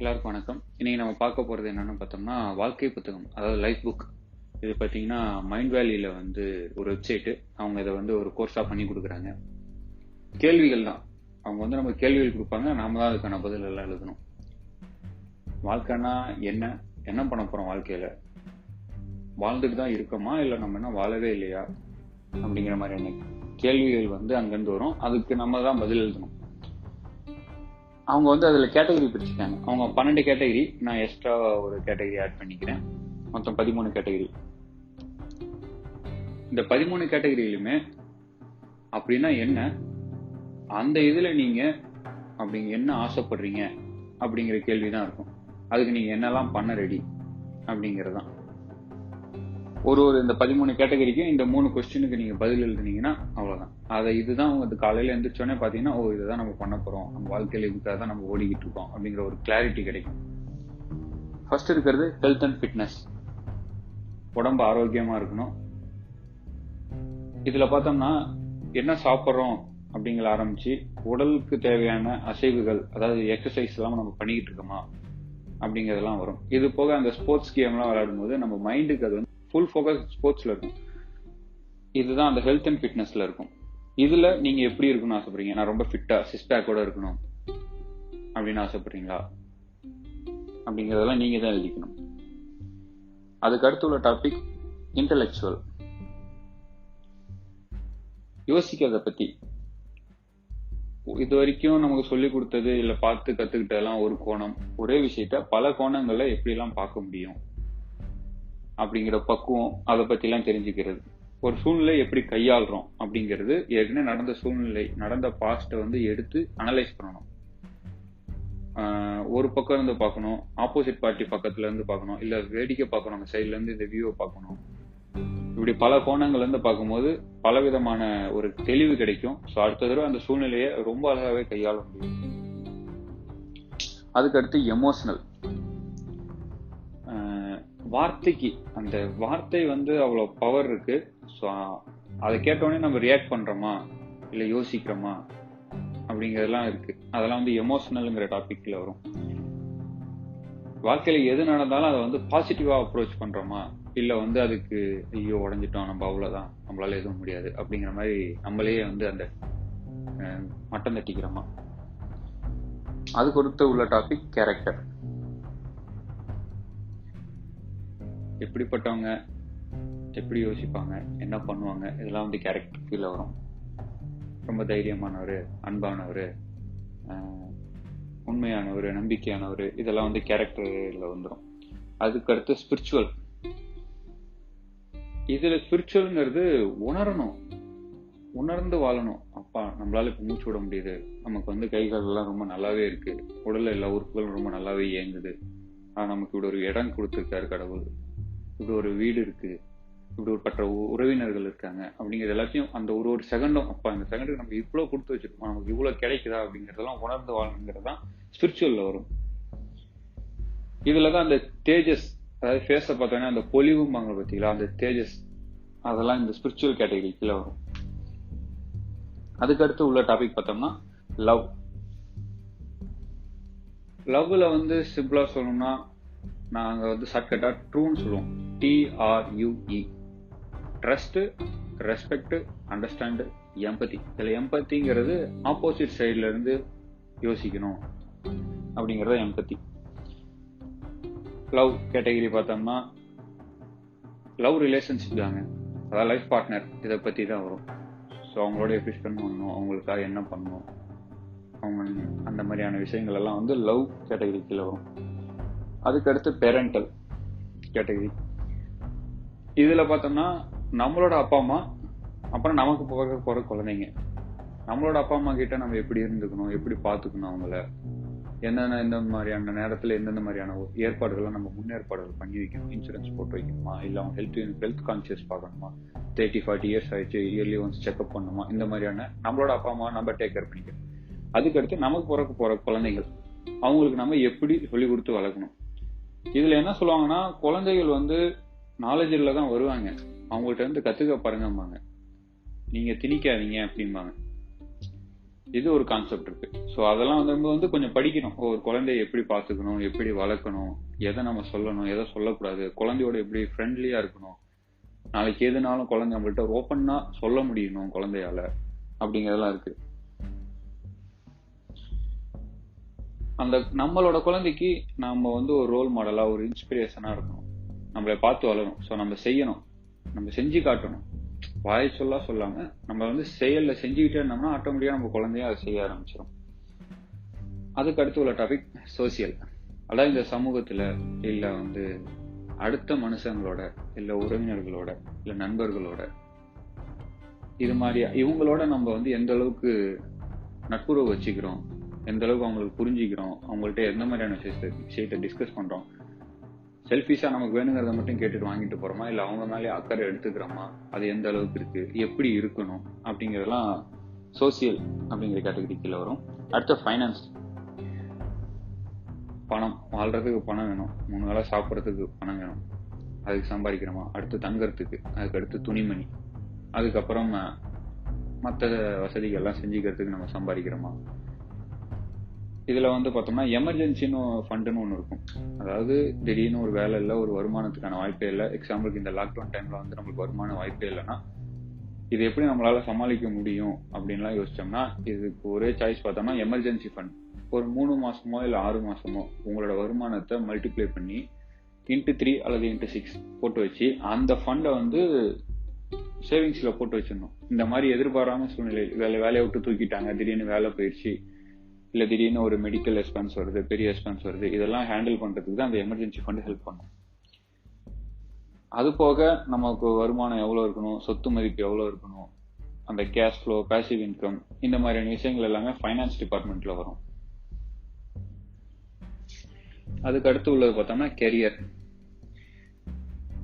எல்லாருக்கும் வணக்கம். இன்னைக்கு நம்ம பார்க்க போறது என்னன்னு பார்த்தோம்னா, வாழ்க்கை புத்தகம், அதாவது லைஃப் புக். இது பார்த்தீங்கன்னா மைண்ட் வேலியில ஒரு வெப்சைட்டு. அவங்க இதை ஒரு கோர்ஸா பண்ணி கொடுக்குறாங்க. கேள்விகள் தான். அவங்க நம்ம கேள்விகள் கொடுப்பாங்க, நாம தான் அதுக்கான பதில் எல்லாம் எழுதணும். வாழ்க்கைன்னா என்ன, என்ன பண்ண போறோம் வாழ்க்கையில, வாழ்ந்துட்டு தான் இருக்கோமா இல்ல நம்ம என்ன வாழவே இல்லையா அப்படிங்கிற மாதிரியான கேள்விகள் அங்கிருந்து வரும். அதுக்கு நம்ம தான் பதில் எழுதணும். அவங்க அதுல கேட்டகரி பிரிச்சுட்டாங்க. அவங்க 12 கேட்டகரி, நான் எக்ஸ்ட்ரா ஒரு கேட்டகரி ஆட் பண்ணிக்கிறேன். மொத்தம் 13 கேட்டகரி. இந்த 13 கேட்டகரியிலுமே அப்படின்னா என்ன, அந்த இதுல நீங்க என்ன ஆசைப்படுறீங்க அப்படிங்கிற கேள்விதான் இருக்கும். அதுக்கு நீங்க என்னெல்லாம் பண்ண ரெடி அப்படிங்கறதுதான். இந்த 13 கேட்டகரிக்கும் இந்த 3 கொஸ்டினுக்கு நீங்க பதில் எழுதுனீங்கன்னா அவ்வளவுதான். இதுதான் காலையில எழுந்திரிச்சோடனே பாத்தீங்கன்னா, இதுதான் நம்ம பண்ண போறோம், நம்ம வாழ்க்கையில இதுக்காக தான் நம்ம ஓடிக்கிட்டு இருக்கோம் அப்படிங்கிற ஒரு கிளாரிட்டி கிடைக்கும். ஃபர்ஸ்ட் இருக்கிறது ஹெல்த் அண்ட் ஃபிட்னஸ். உடம்பு ஆரோக்கியமா இருக்கணும். இதுல பார்த்தோம்னா என்ன சாப்பிட்றோம் அப்படிங்கிற ஆரம்பிச்சு உடலுக்கு தேவையான அசைவுகள், அதாவது எக்ஸசைஸ் எல்லாம் நம்ம பண்ணிக்கிட்டு இருக்கோமா அப்படிங்கறதெல்லாம் வரும். இது போக அந்த ஸ்போர்ட்ஸ் கேம் எல்லாம் விளையாடும் போது நம்ம மைண்டுக்கு அது ஃபுல் ஃபோக்கஸ் ஸ்போர்ட்ஸ்ல இருக்கும். இதுதான் அந்த ஹெல்த் அண்ட் ஃபிட்னஸ்ல இருக்கும். இதுல நீங்க எப்படி இருக்கணும்னு ஆசைப்படுறீங்க? நான் ரொம்ப ஃபிட்டா சிக்ஸ் பேக்கோட இருக்கணும் அப்படின்னு ஆசைப்படுறீங்களா அப்படிங்கறதெல்லாம் நீங்க தான் எழுதிக்கணும். அதுக்கு அடுத்து உள்ள டாபிக் இன்டெலெக்சுவல். யோசிக்கிறத பத்தி. இது வரைக்கும் நமக்கு சொல்லி கொடுத்தது இல்ல பார்த்து கத்துக்கிட்டதெல்லாம் ஒரு கோணம், ஒரே விஷயத்த பல கோணங்கள்ல எப்படி எல்லாம் பார்க்க முடியும் அப்படிங்கிற பக்குவம், அதை பத்தி எல்லாம் தெரிஞ்சுக்கிறது. ஒரு சூழ்நிலை எப்படி கையாளுறோம் அப்படிங்கிறது, ஏற்கனவே நடந்த சூழ்நிலை, நடந்த பாஸ்ட எடுத்து அனலைஸ் பண்ணணும். ஒரு பக்கம் இருந்து பார்க்கணும், ஆப்போசிட் பார்ட்டி பக்கத்துல இருந்து பார்க்கணும், இல்ல வேடிக்கை பார்க்கணும், அந்த சைட்ல இருந்து இந்த வியூவை பார்க்கணும். இப்படி பல கோணங்கள்ல இருந்து பார்க்கும்போது பலவிதமான ஒரு தெளிவு கிடைக்கும். ஸோ அடுத்த தடவை அந்த சூழ்நிலையை ரொம்ப அழகாவே கையாள முடியும். அதுக்கடுத்து எமோஷனல். வார்த்தைக்கு அந்த வார்த்தை அவ்வளவு பவர் இருக்கு. ஸோ அதை கேட்டோடனே நம்ம ரியாக்ட் பண்றோமா இல்ல யோசிக்கிறோமா அப்படிங்கறதெல்லாம் இருக்கு. அதெல்லாம் எமோஷனல்ங்கிற டாபிக்ல வரும். வாழ்க்கையில எது நடந்தாலும் அதை பாசிட்டிவா அப்ரோச் பண்றோமா இல்ல அதுக்கு ஐயோ உடஞ்சிட்டோம், நம்ம அவ்வளவுதான், நம்மளால எதுவும் முடியாது அப்படிங்கிற மாதிரி நம்மளே அந்த மட்டம் தட்டிக்கிறோமா. அதுக்கு அடுத்து உள்ள டாபிக் கேரக்டர். எப்படிப்பட்டவங்க, எப்படி யோசிப்பாங்க, என்ன பண்ணுவாங்க, இதெல்லாம் கேரக்டர் கீழே வரும். ரொம்ப தைரியமானவர், அன்பானவர், உண்மையானவர், நம்பிக்கையானவர், இதெல்லாம் கேரக்டர்ல வந்துடும். அதுக்கு அடுத்து ஸ்பிரிச்சுவல். இதுல ஸ்பிரிச்சுவல்ங்கிறது உணரணும், உணர்ந்து வாழணும். அப்பா நம்மளால இப்ப மூச்சு விட முடியுது, நமக்கு கை கால் எல்லாம் ரொம்ப நல்லாவே இருக்கு, உடல்ல எல்லா உறுப்புகளும் ரொம்ப நல்லாவே இயங்குது, நமக்கு இப்படி ஒரு இடம் கொடுத்திருக்காரு கடவுள், இப்படி ஒரு வீடு இருக்கு, இப்படி ஒரு பற்ற உறவினர்கள் இருக்காங்க அப்படிங்கிறது எல்லாத்தையும் அந்த ஒரு செகண்டும், அப்பா இந்த செகண்டுக்கு நம்ம இவ்வளவு கொடுத்து வச்சிருக்கோம், நமக்கு இவ்வளவு கிடைக்குதா அப்படிங்கறதெல்லாம் உணர்ந்து வாழணுங்கிறதுதான் ஸ்பிரிச்சுவல்ல வரும். இதுலதான் அந்த தேஜஸ், அதாவது ஃபேஸ பார்த்தோன்னா அந்த பொலிவும்பாங்க பார்த்தீங்களா, அந்த தேஜஸ், அதெல்லாம் இந்த ஸ்பிரிச்சுவல் கேட்டகரி கீழே வரும். அதுக்கடுத்து உள்ள டாபிக் பார்த்தோம்னா லவ். லவ்ல சிம்பிளா சொல்லணும்னா நாங்க ஷார்ட்கட்டா ட்ரூன்னு சொல்லுவோம். TRUE. Trust, respect, understand, empathy. இதுல எம்பத்திங்கிறது ஆப்போசிட் சைட்ல இருந்து யோசிக்கணும் அப்படிங்கறத எம்பத்தி. லவ் கேட்டகரி பார்த்தோம்னா லவ் ரிலேஷன்ஷிப் தாங்க, அதாவது லைஃப் பார்ட்னர், இதை பத்தி தான் வரும். ஸோ அவங்களோட எப்படி ஸ்பெண்ட் பண்ணணும், அவங்களுக்காக என்ன பண்ணணும், அவங்க அந்த மாதிரியான விஷயங்கள் எல்லாம் லவ் கேட்டகரி கீழே வரும். அதுக்கடுத்து பேரண்டல் கேட்டகரி. இதுல பார்த்தோம்னா நம்மளோட அப்பா அம்மா, அப்புறம் நமக்கு போற குழந்தைங்க. நம்மளோட அப்பா அம்மா கிட்ட நம்ம எப்படி இருந்துக்கணும், எப்படி பார்த்துக்கணும், அவங்கள என்னென்ன இந்த மாதிரியான நேரத்துல எந்தெந்த மாதிரியான ஏற்பாடுகள் நம்ம முன்னேற்பாடுகள் பண்ணி வைக்கணும். இன்சூரன்ஸ் போட்டு வைக்கணுமா, இல்ல அவங்க ஹெல்த் கான்சியஸ் பார்க்கணுமா, 30-40 இயர்ஸ் ஆயிடுச்சு இயர்லி ஒன்ஸ் செக்அப் பண்ணணுமா, இந்த மாதிரியான நம்மளோட அப்பா அம்மா நம்ம டேக் கேர் பண்ணிக்கணும். அதுக்கடுத்து நமக்கு போற குழந்தைகள், அவங்களுக்கு நம்ம எப்படி சொல்லி கொடுத்து வளர்க்கணும். இதுல என்ன சொல்லுவாங்கன்னா, குழந்தைகள் நாலேஜ்ல தான் வருவாங்க, அவங்கள்ட்ட கத்துக்க பாருங்கம்பாங்க, நீங்க திணிக்காதீங்க அப்படிம்பாங்க. இது ஒரு கான்செப்ட் இருக்கு. ஸோ அதெல்லாம் வந்து கொஞ்சம் படிக்கணும். ஒரு குழந்தைய எப்படி பார்த்துக்கணும், எப்படி வளர்க்கணும், எதை நம்ம சொல்லணும், எதை சொல்லக்கூடாது, குழந்தையோட எப்படி ஃப்ரெண்ட்லியா இருக்கணும், நாளைக்கு எதுனாலும் குழந்தை நம்மள்ட்ட ஓப்பனா சொல்ல முடியணும் குழந்தையால, அப்படிங்கறதெல்லாம் இருக்கு. அந்த நம்மளோட குழந்தைக்கு நம்ம வந்து ஒரு ரோல் மாடலா, ஒரு இன்ஸ்பிரேஷனா இருக்கணும். நம்மளை பார்த்து வளரும். ஸோ நம்ம செய்யணும், நம்ம செஞ்சு காட்டணும். வாய் சொல்லாம நம்ம வந்து செயல்ல செஞ்சுக்கிட்டே இருந்தோம்னா ஆட்டோமேட்டிக்கா நம்ம குழந்தைய அதை செய்ய ஆரம்பிச்சிடும். அதுக்கு அடுத்து உள்ள டாபிக் சோசியல். அதாவது இந்த சமூகத்துல இல்ல வந்து அடுத்த மனுஷங்களோட, இல்ல உறவினர்களோட, இல்ல நண்பர்களோட, இது மாதிரி இவங்களோட நம்ம வந்து எந்த அளவுக்கு நட்புறவு வச்சுக்கிறோம், எந்த அளவுக்கு அவங்களுக்கு புரிஞ்சுக்கிறோம், அவங்கள்ட்ட எந்த மாதிரியான விஷயத்தை டிஸ்கஸ் பண்றோம், செல்ஃபிஷா நமக்கு வேணுங்கிறத மட்டும் கேட்டுட்டு வாங்கிட்டு போறோமா, இல்ல அவங்க மேலே அக்கறை எடுத்துக்கிறோமா, அது எந்த அளவுக்கு இருக்கு, எப்படி இருக்கணும் அப்படிங்கறதெல்லாம் சோசியல் அப்படிங்கிற கேட்டகரி கீழே வரும். அடுத்த ஃபைனான்ஸ். பணம், வாழ்றதுக்கு பணம் வேணும், 3 வேளை சாப்பிட்றதுக்கு பணம் வேணும், அதுக்கு சம்பாதிக்கிறோமா. அடுத்து தங்கறதுக்கு, அதுக்கு அடுத்து துணிமணி, அதுக்கப்புறம் மற்ற வசதிகள்லாம் செஞ்சுக்கிறதுக்கு நம்ம சம்பாதிக்கிறோமா. இதுல வந்து பார்த்தோம்னா எமர்ஜென்சின்னு ஃபண்டுன்னு ஒன்று இருக்கும். அதாவது திடீர்னு ஒரு வேலை இல்லை, ஒரு வருமானத்துக்கான வாய்ப்பே இல்லை. எக்ஸாம்பிளுக்கு இந்த லாக்டவுன் டைம்ல வந்து நம்மளுக்கு வருமான வாய்ப்பே இல்லைன்னா இது எப்படி நம்மளால சமாளிக்க முடியும் அப்படின்லாம் யோசிச்சோம்னா, இதுக்கு ஒரே சாய்ஸ் பார்த்தோம்னா எமர்ஜென்சி ஃபண்ட். ஒரு 3 மாசமோ இல்லை 6 மாசமோ உங்களோட வருமானத்தை மல்டிப்ளை பண்ணி ×3 அல்லது ×6 போட்டு வச்சு அந்த ஃபண்டை வந்து சேவிங்ஸ்ல போட்டு வச்சிடணும். இந்த மாதிரி எதிர்பாராம சூழ்நிலை, வேலையை விட்டு தூக்கிட்டாங்க, திடீர்னு வேலை போயிடுச்சு, இல்ல திடீர்னு ஒரு மெடிக்கல் எக்ஸ்பென்ஸ் வருது, பெரிய எக்ஸ்பென்ஸ் வருது, இதெல்லாம் ஹேண்டில் பண்றதுக்கு தான் அந்த எமர்ஜென்சி ஃபண்ட் ஹெல்ப் பண்ணும். அது போக நமக்கு வருமானம் எவ்வளவு இருக்கணும், சொத்து மதிப்பு எவ்வளவு இருக்கணும், அந்த கேஷ் ஃப்ளோ, பாசிவ் இன்கம், இந்த மாதிரியான விஷயங்கள் எல்லாமே ஃபைனான்ஸ் டிபார்ட்மெண்ட்ல வரும். அதுக்கு அடுத்து உள்ளது பார்த்தோம்னா கெரியர்.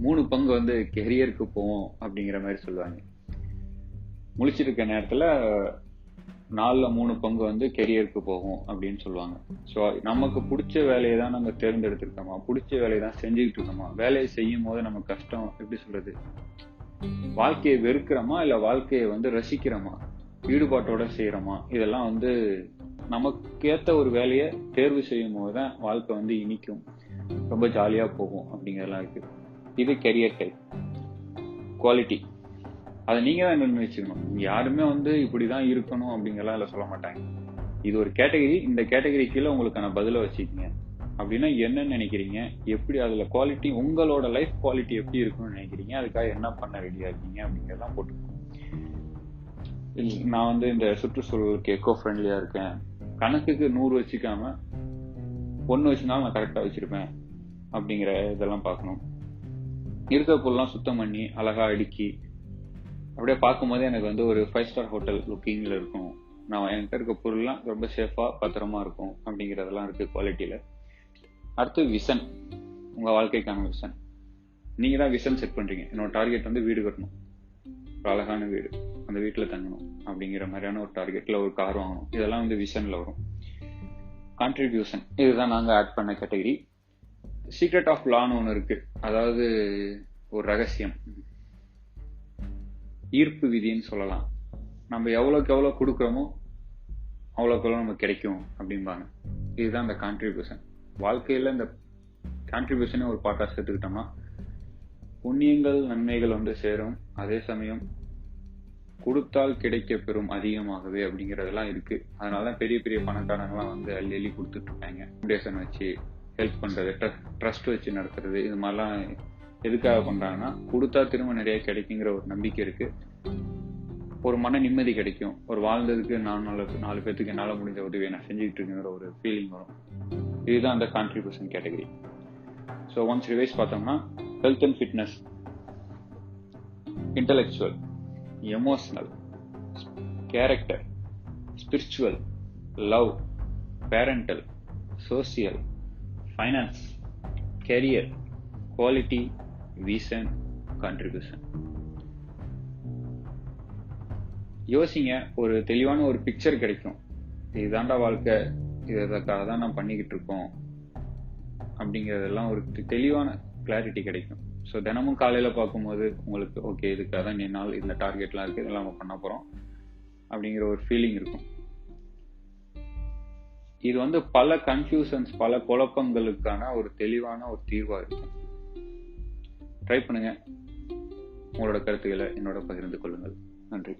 3 பங்கு வந்து கெரியருக்கு போவோம் அப்படிங்கிற மாதிரி சொல்லுவாங்க. முழிச்சிருக்க நேரத்துல 4ல் 3 பங்கு வந்து கெரியருக்கு போகும் அப்படின்னு சொல்லுவாங்க. ஸோ நமக்கு பிடிச்ச வேலையை தான் நம்ம தேர்ந்தெடுத்திருக்கோமா, பிடிச்ச வேலையை தான் செஞ்சுக்கிட்டு இருக்கோமா, வேலையை செய்யும் போது நம்ம கஷ்டம் எப்படி சொல்றது, வாழ்க்கையை வெறுக்கிறோமா இல்ல வாழ்க்கையை வந்து ரசிக்கிறோமா, ஈடுபாட்டோட செய்யறோமா, இதெல்லாம் வந்து நமக்கேத்த ஒரு வேலையை தேர்வு செய்யும் போதுதான் வாழ்க்கை வந்து இனிக்கும், ரொம்ப ஜாலியா போகும் அப்படிங்கறதெல்லாம் இருக்கு. இது கெரியர் டைப். குவாலிட்டி, அதை நீங்க தான் நிர்ணயிச்சுக்கணும். யாருமே வந்து இப்படிதான் இருக்கணும் அப்படிங்கலாம் சொல்ல மாட்டாங்க. இது ஒரு கேட்டகரி, இந்த கேட்டகரி கீழே உங்களுக்கான பதில வச்சுக்கீங்க. அப்படின்னா என்ன நினைக்கிறீங்க, எப்படி அதுல குவாலிட்டி, உங்களோட லைஃப் குவாலிட்டி எப்படி இருக்கும்னு நினைக்கிறீங்க, அதுக்காக என்ன பண்ண ரெடியா இருக்கீங்க அப்படிங்கறதெல்லாம் போட்டுக்கணும். நான் வந்து இந்த சுற்றுச்சூழலுக்கு எக்கோ ஃப்ரெண்ட்லியா இருக்கேன், கணக்குக்கு 100 வச்சுக்காம 1 வச்சுனாலும் நான் கரெக்டா வச்சிருப்பேன் அப்படிங்கிற இதெல்லாம் பார்க்கணும். இருக்கிற பொருள்லாம் சுத்தம் பண்ணி அழகா அடுக்கி அப்படியே பார்க்கும் போதே எனக்கு வந்து ஒரு 5 ஸ்டார் ஹோட்டல் லுக்கிங்ல இருக்கும், நான் என்கிட்ட இருக்க பொருள்லாம் ரொம்ப சேஃபா பத்திரமா இருக்கும் அப்படிங்கறதெல்லாம் இருக்கு குவாலிட்டியில. அடுத்து விஷன், உங்க வாழ்க்கைக்கான விஷன். நீங்க தான் விஷன் செட் பண்றீங்க. என்னோட டார்கெட் வந்து வீடு கட்டணும், ஒரு அழகான வீடு, அந்த வீட்டுல தங்கணும் அப்படிங்கிற மாதிரியான ஒரு டார்கெட்ல ஒரு கார் வாங்கணும், இதெல்லாம் வந்து விஷன்ல வரும். கான்ட்ரிபியூஷன், இதுதான் நாங்க ஆட் பண்ண கேட்டகரி. சீக்ரெட் ஆஃப் லான்னு ஒன்று இருக்கு, அதாவது ஒரு ரகசியம், ஈர்ப்பு விதின்னு சொல்லலாம். நம்ம எவ்வளவுக்கு எவ்வளவு கொடுக்குறோமோ அவ்வளோக்கு எவ்வளோ நமக்கு கிடைக்கும் அப்படிம்பாங்க. இதுதான் இந்த கான்ட்ரிபியூஷன். வாழ்க்கையில இந்த கான்ட்ரிபியூஷனே ஒரு பார்ட்டா சேர்த்துக்கிட்டோம்னா புண்ணியங்கள் நன்மைகள் வந்து சேரும், அதே சமயம் கொடுத்தால் கிடைக்க பெறும் அதிகமாகவே அப்படிங்கறதெல்லாம் இருக்கு. அதனாலதான் பெரிய பெரிய பணக்காரங்களாம் வந்து அள்ளி கொடுத்துட்டு இருக்காங்க. ஃபவுண்டேஷன் வச்சு ஹெல்ப் பண்றது, ட்ரஸ்ட் வச்சு நடத்துறது, இது மாதிரிலாம் எதுக்காக பண்றாங்கன்னா கொடுத்தா திரும்ப நிறைய கிடைக்குங்கிற ஒரு நம்பிக்கை இருக்கு, ஒரு மன நிம்மதி கிடைக்கும், ஒரு வாழ்ந்ததுக்கு 4 பேருக்கு என்னால முடிஞ்ச உதவியை நான் செஞ்சுக்கிட்டு இருக்குங்கிற ஒரு ஃபீலிங் வரும். இதுதான் அந்த contribution category. So once revise பார்த்தோம்னா health and fitness, intellectual, emotional, character, spiritual, love, parental, social, finance, career, quality, vision, contribution. யோசிங்க, ஒரு தெளிவான ஒரு பிக்சர் கிடைக்கும். இதுதான்டா வாழ்க்கை, இதற்காக தான் நான் பண்ணிக்கிட்டு இருக்கோம் அப்படிங்கறதெல்லாம் ஒரு தெளிவான கிளாரிட்டி கிடைக்கும். ஸோ தினமும் காலையில பார்க்கும்போது உங்களுக்கு ஓகே, இதுக்காக தான் நாள் இந்த டார்கெட்லாம் இருக்கு, இதெல்லாம் நம்ம பண்ண போறோம் அப்படிங்கிற ஒரு ஃபீலிங் இருக்கும். இது வந்து பல கன்ஃபியூஷன்ஸ், பல குழப்பங்களுக்கான ஒரு தெளிவான ஒரு தீர்வா இருக்கும். ட்ரை பண்ணுங்க. உங்களோட கருத்துக்களை என்னோட பகிர்ந்து கொள்ளுங்கள். நன்றி.